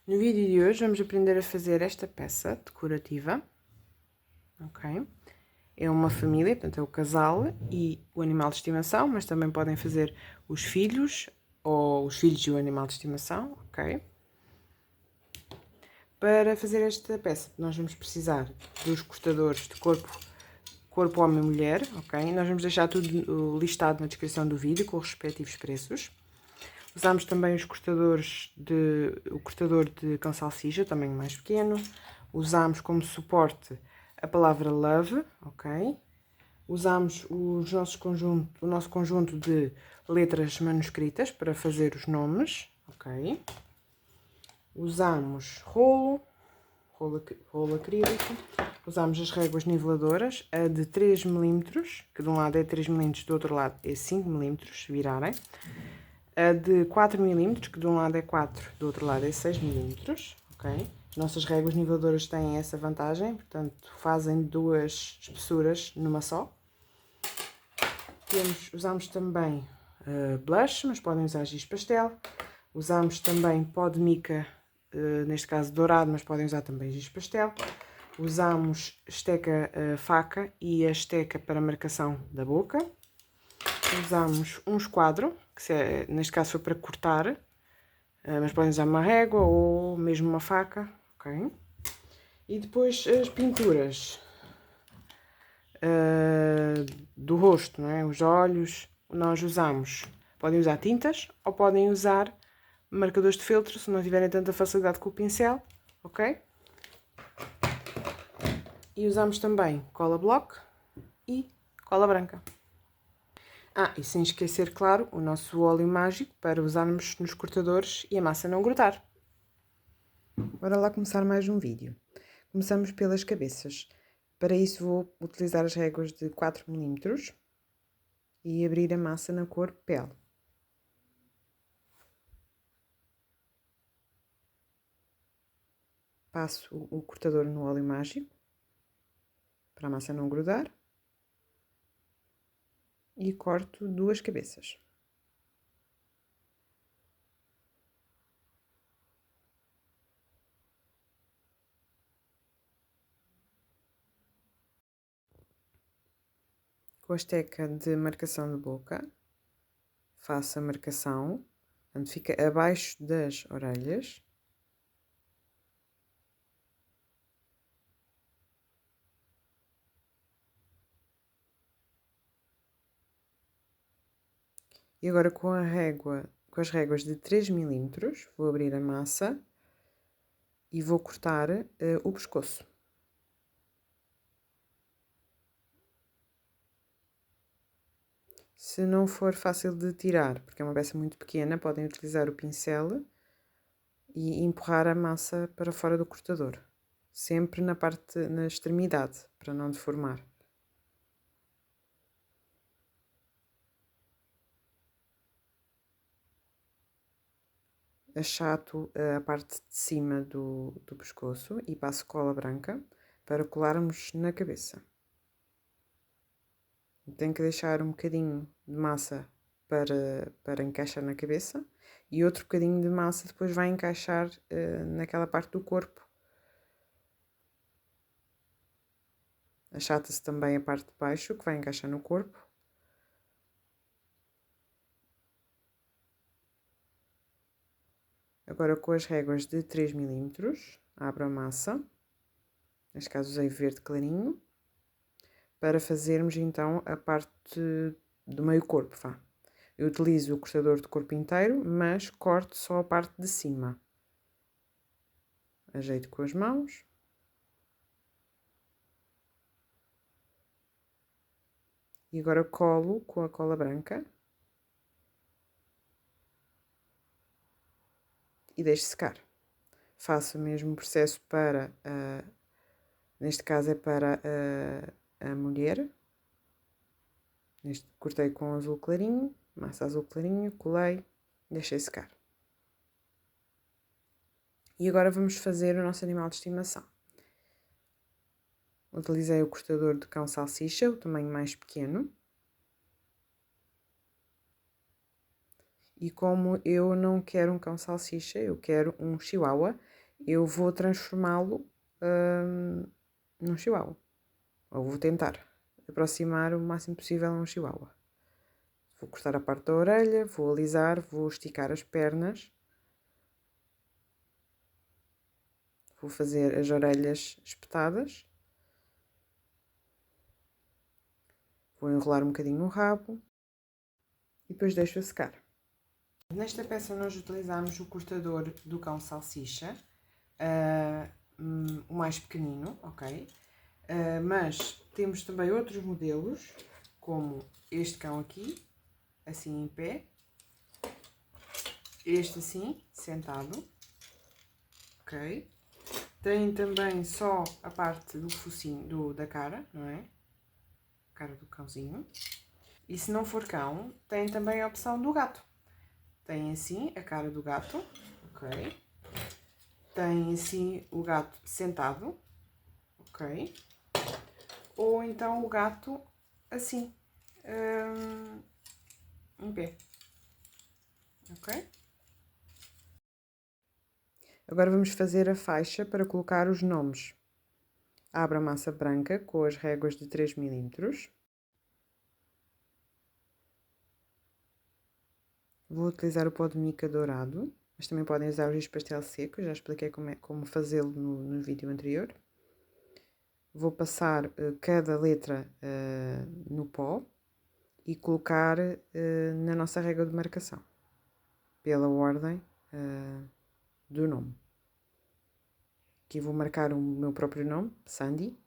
No vídeo de hoje vamos aprender a fazer esta peça decorativa, ok? É uma família, portanto é o casal e o animal de estimação, mas também podem fazer os filhos ou os filhos e o animal de estimação, ok? Para fazer esta peça nós vamos precisar dos cortadores de corpo homem e mulher, ok? Nós vamos deixar tudo listado na descrição do vídeo com os respectivos preços. Usamos também o cortador de cão salsicha, tamanho mais pequeno. Usamos como suporte a palavra love, ok? Usamos o nosso conjunto de letras manuscritas para fazer os nomes, ok? Usamos rolo acrílico. Usamos as réguas niveladoras, a de 3 mm, que de um lado é 3 mm, do outro lado é 5 mm, se virarem. A de 4 mm, que de um lado é 4, do outro lado é 6 mm, ok? As nossas réguas niveladoras têm essa vantagem, portanto fazem duas espessuras numa só. Usamos também blush, mas podem usar giz pastel. Usamos também pó de mica, neste caso dourado, mas podem usar também giz pastel. Usamos esteca faca e a esteca para marcação da boca. Usamos um esquadro, que neste caso foi para cortar, mas podem usar uma régua ou mesmo uma faca, ok? E depois as pinturas do rosto, não é? Os olhos, nós usamos, podem usar tintas ou podem usar marcadores de feltro, se não tiverem tanta facilidade com o pincel, ok? E usamos também cola block e cola branca. E sem esquecer, claro, o nosso óleo mágico para usarmos nos cortadores e a massa não grudar. Bora lá começar mais um vídeo. Começamos pelas cabeças. Para isso vou utilizar as réguas de 4 mm e abrir a massa na cor pele. Passo o cortador no óleo mágico para a massa não grudar e corto duas cabeças. Com a esteca de marcação de boca, faço a marcação, portanto fica abaixo das orelhas. E agora com as réguas de 3 mm, vou abrir a massa e vou cortar o pescoço. Se não for fácil de tirar, porque é uma peça muito pequena, podem utilizar o pincel e empurrar a massa para fora do cortador. Sempre na extremidade, para não deformar. Achato a parte de cima do pescoço e passo cola branca para colarmos na cabeça. Tenho que deixar um bocadinho de massa para encaixar na cabeça e outro bocadinho de massa depois vai encaixar naquela parte do corpo. Achata-se também a parte de baixo que vai encaixar no corpo. Agora com as réguas de 3 mm, abro a massa, neste caso usei verde clarinho, para fazermos então a parte do meio corpo, vá. Eu utilizo o cortador de corpo inteiro, mas corto só a parte de cima. Ajeito com as mãos. E agora colo com a cola branca. E deixo secar. Faço o mesmo processo para, neste caso é para a mulher. Cortei com azul clarinho, massa azul clarinho, colei, deixei secar. E agora vamos fazer o nosso animal de estimação. Utilizei o cortador de cão salsicha, o tamanho mais pequeno. E como eu não quero um cão salsicha, eu quero um chihuahua, eu vou transformá-lo num chihuahua. Ou vou tentar aproximar o máximo possível a um chihuahua. Vou cortar a parte da orelha, vou alisar, vou esticar as pernas. Vou fazer as orelhas espetadas. Vou enrolar um bocadinho o rabo. E depois deixo a secar. Nesta peça nós utilizamos o cortador do cão salsicha. O mais pequenino, ok? Mas temos também outros modelos, como este cão aqui, assim em pé. Este assim, sentado. Ok? Tem também só a parte do focinho, da cara, não é? A cara do cãozinho. E se não for cão, tem também a opção do gato. Tem assim a cara do gato, ok? Tem assim o gato sentado, ok? Ou então o gato assim, em pé, ok? Agora vamos fazer a faixa para colocar os nomes. Abra a massa branca com as réguas de 3 mm. Vou utilizar o pó de mica dourado, mas também podem usar o giz pastel seco, já expliquei como fazê-lo no vídeo anterior. Vou passar cada letra no pó e colocar na nossa régua de marcação, pela ordem do nome. Aqui vou marcar o meu próprio nome, Sandy.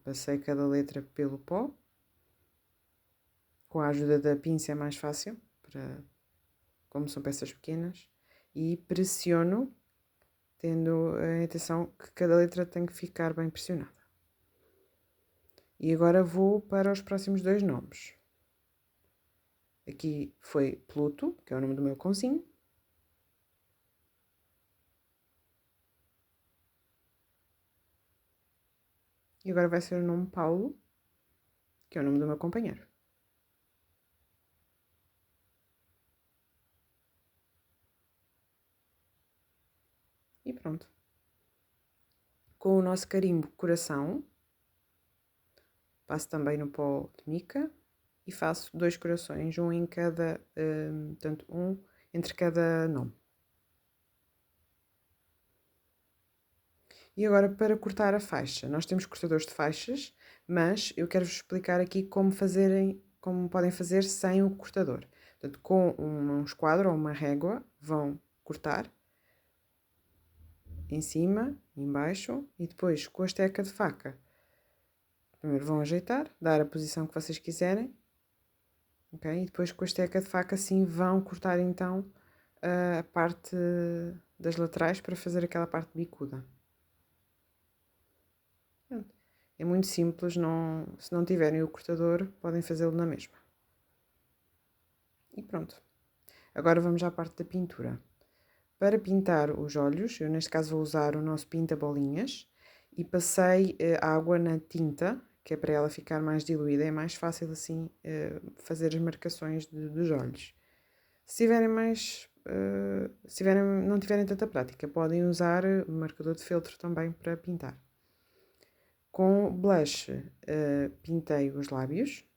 Passei cada letra pelo pó. Com a ajuda da pinça é mais fácil, como são peças pequenas. E pressiono, tendo a intenção que cada letra tem que ficar bem pressionada. E agora vou para os próximos dois nomes. Aqui foi Pluto, que é o nome do meu cãozinho. E agora vai ser o nome Paulo, que é o nome do meu companheiro. E pronto. Com o nosso carimbo coração, passo também no pó de mica e faço 2 corações, um em cada, portanto, um entre cada nome. E agora para cortar a faixa, nós temos cortadores de faixas, mas eu quero-vos explicar aqui como podem fazer sem o cortador. Portanto, com um esquadro ou uma régua, vão cortar em cima, em baixo e depois com a esteca de faca. Primeiro vão ajeitar, dar a posição que vocês quiserem, ok? E depois com a esteca de faca assim vão cortar então a parte das laterais para fazer aquela parte bicuda. É muito simples, se não tiverem o cortador, podem fazê-lo na mesma. E pronto. Agora vamos à parte da pintura. Para pintar os olhos, eu neste caso vou usar o nosso pinta-bolinhas e passei água na tinta, que é para ela ficar mais diluída, é mais fácil assim fazer as marcações dos olhos. Se tiverem não tiverem tanta prática, podem usar marcador de feltro também para pintar. Com blush pintei os lábios.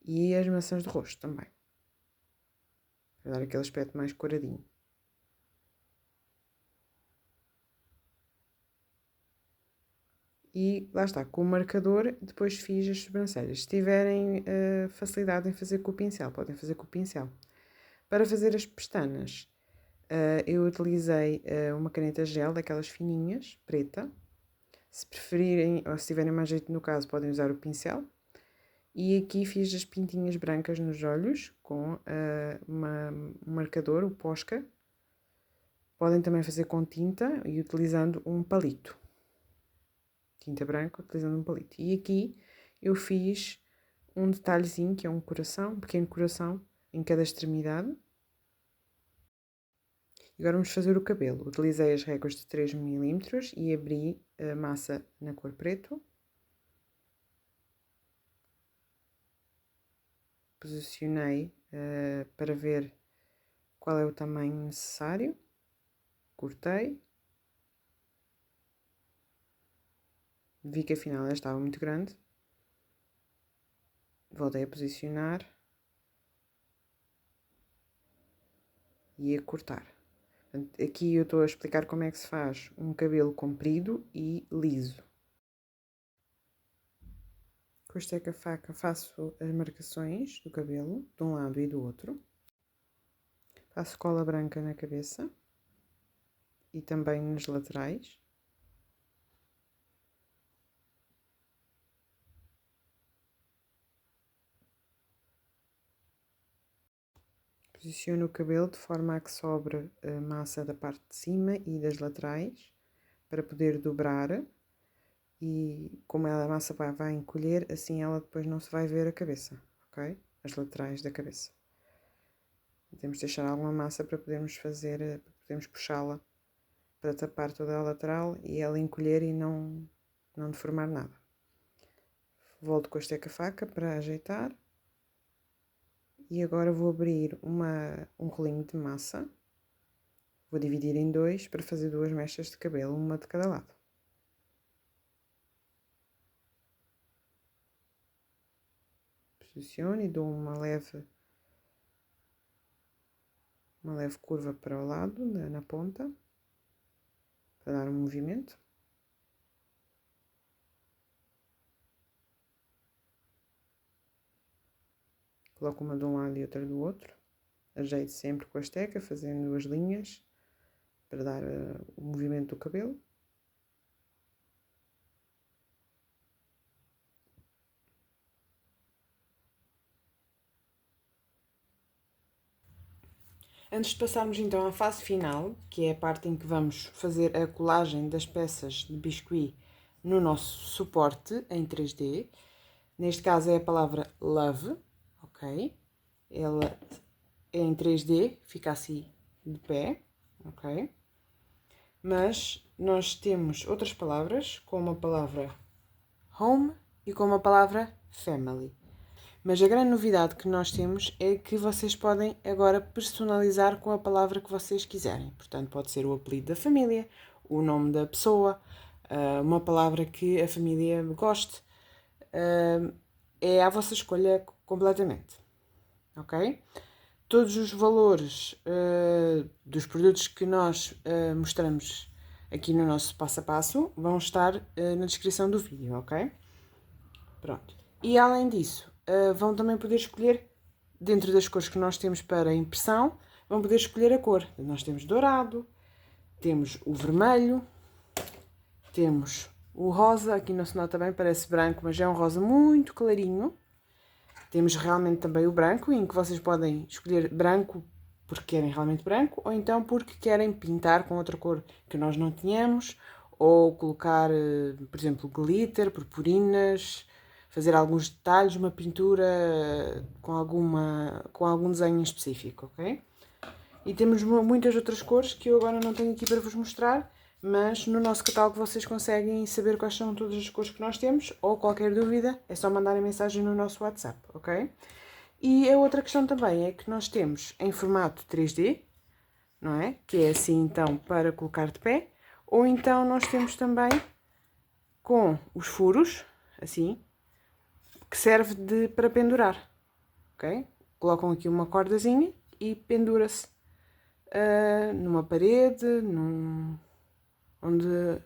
E as maçãs de rosto também. Para dar aquele aspecto mais coradinho. E lá está, com o marcador, depois fiz as sobrancelhas. Se tiverem facilidade em fazer com o pincel, podem fazer com o pincel. Para fazer as pestanas, eu utilizei uma caneta gel, daquelas fininhas, preta. Se preferirem, ou se tiverem mais jeito no caso, podem usar o pincel. E aqui fiz as pintinhas brancas nos olhos, com um marcador, o Posca. Podem também fazer com tinta e utilizando um palito. Tinta branca utilizando um palito. E aqui eu fiz um detalhezinho que é um coração, um pequeno coração em cada extremidade. Agora vamos fazer o cabelo. Utilizei as réguas de 3 mm e abri a massa na cor preto. posicionei para ver qual é o tamanho necessário, cortei, vi que afinal ela estava muito grande, voltei a posicionar e a cortar. Portanto, aqui eu estou a explicar como é que se faz um cabelo comprido e liso. Com este a faca faço as marcações do cabelo, de um lado e do outro. Faço cola branca na cabeça e também nas laterais. Posiciono o cabelo de forma a que sobre a massa da parte de cima e das laterais para poder dobrar. E como a massa vai encolher, assim ela depois não se vai ver a cabeça, ok? As laterais da cabeça. Temos de deixar alguma massa para podermos fazer, para podermos puxá-la para tapar toda a lateral e ela encolher e não deformar nada. Volto com a esteca-faca para ajeitar. E agora vou abrir um rolinho de massa. Vou dividir em dois para fazer duas mechas de cabelo, uma de cada lado. Posiciono e dou uma leve curva para o lado, na ponta, para dar um movimento. Coloco uma de um lado e outra do outro. Ajeito sempre com a esteca, fazendo duas linhas para dar o movimento do cabelo. Antes de passarmos então à fase final, que é a parte em que vamos fazer a colagem das peças de biscuit no nosso suporte em 3D, neste caso é a palavra love, ok? Ela é em 3D, fica assim de pé, ok? Mas nós temos outras palavras, como a palavra home e como a palavra family. Mas a grande novidade que nós temos é que vocês podem agora personalizar com a palavra que vocês quiserem. Portanto, pode ser o apelido da família, o nome da pessoa, uma palavra que a família goste. É à vossa escolha completamente. Ok? Todos os valores dos produtos que nós mostramos aqui no nosso passo a passo vão estar na descrição do vídeo, ok? Pronto. E além disso, vão também poder escolher, dentro das cores que nós temos para impressão, vão poder escolher a cor. Nós temos dourado, temos o vermelho, temos o rosa, aqui não se nota bem, parece branco, mas é um rosa muito clarinho. Temos realmente também o branco, em que vocês podem escolher branco porque querem realmente branco, ou então porque querem pintar com outra cor que nós não tínhamos, ou colocar, por exemplo, glitter, purpurinas, fazer alguns detalhes, uma pintura com algum desenho específico, ok? E temos muitas outras cores que eu agora não tenho aqui para vos mostrar, mas no nosso catálogo vocês conseguem saber quais são todas as cores que nós temos, ou qualquer dúvida é só mandarem mensagem no nosso WhatsApp, ok? E a outra questão também é que nós temos em formato 3D, não é? Que é assim então para colocar de pé, ou então nós temos também com os furos, assim, que serve para pendurar, ok? Colocam aqui uma cordazinha e pendura-se numa parede,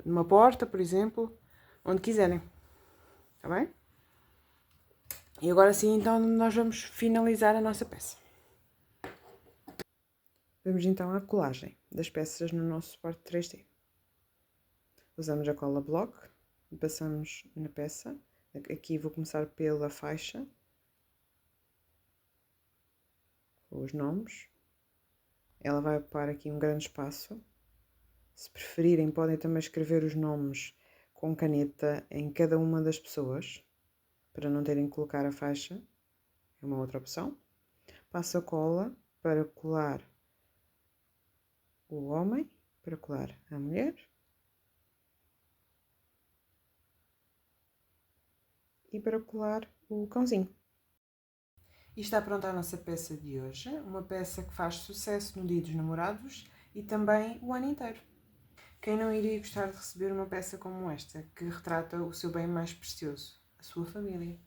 numa porta, por exemplo, onde quiserem, está bem? E agora sim, então, nós vamos finalizar a nossa peça. Vamos então à colagem das peças no nosso suporte 3D. Usamos a cola block e passamos na peça. Aqui vou começar pela faixa, com os nomes. Ela vai ocupar aqui um grande espaço. Se preferirem, podem também escrever os nomes com caneta em cada uma das pessoas, para não terem que colocar a faixa. É uma outra opção. Passo a cola para colar o homem, para colar a mulher. E para colar o cãozinho. E está pronta a nossa peça de hoje, uma peça que faz sucesso no Dia dos Namorados e também o ano inteiro. Quem não iria gostar de receber uma peça como esta, que retrata o seu bem mais precioso, a sua família?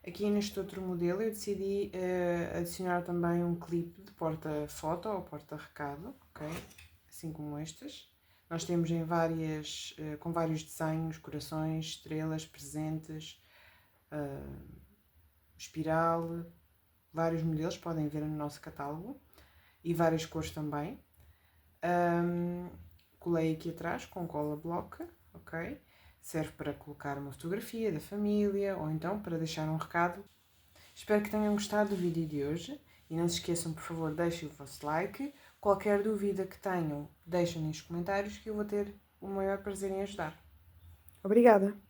Aqui neste outro modelo eu decidi adicionar também um clipe de porta-foto ou porta-recado, ok? Assim como estes. Nós temos em com vários desenhos, corações, estrelas, presentes, espiral, vários modelos podem ver no nosso catálogo e várias cores também. Colei aqui atrás com cola bloca, ok? Serve para colocar uma fotografia da família ou então para deixar um recado. Espero que tenham gostado do vídeo de hoje e não se esqueçam, por favor, deixem o vosso like. Qualquer dúvida que tenham, deixem nos comentários que eu vou ter o maior prazer em ajudar. Obrigada!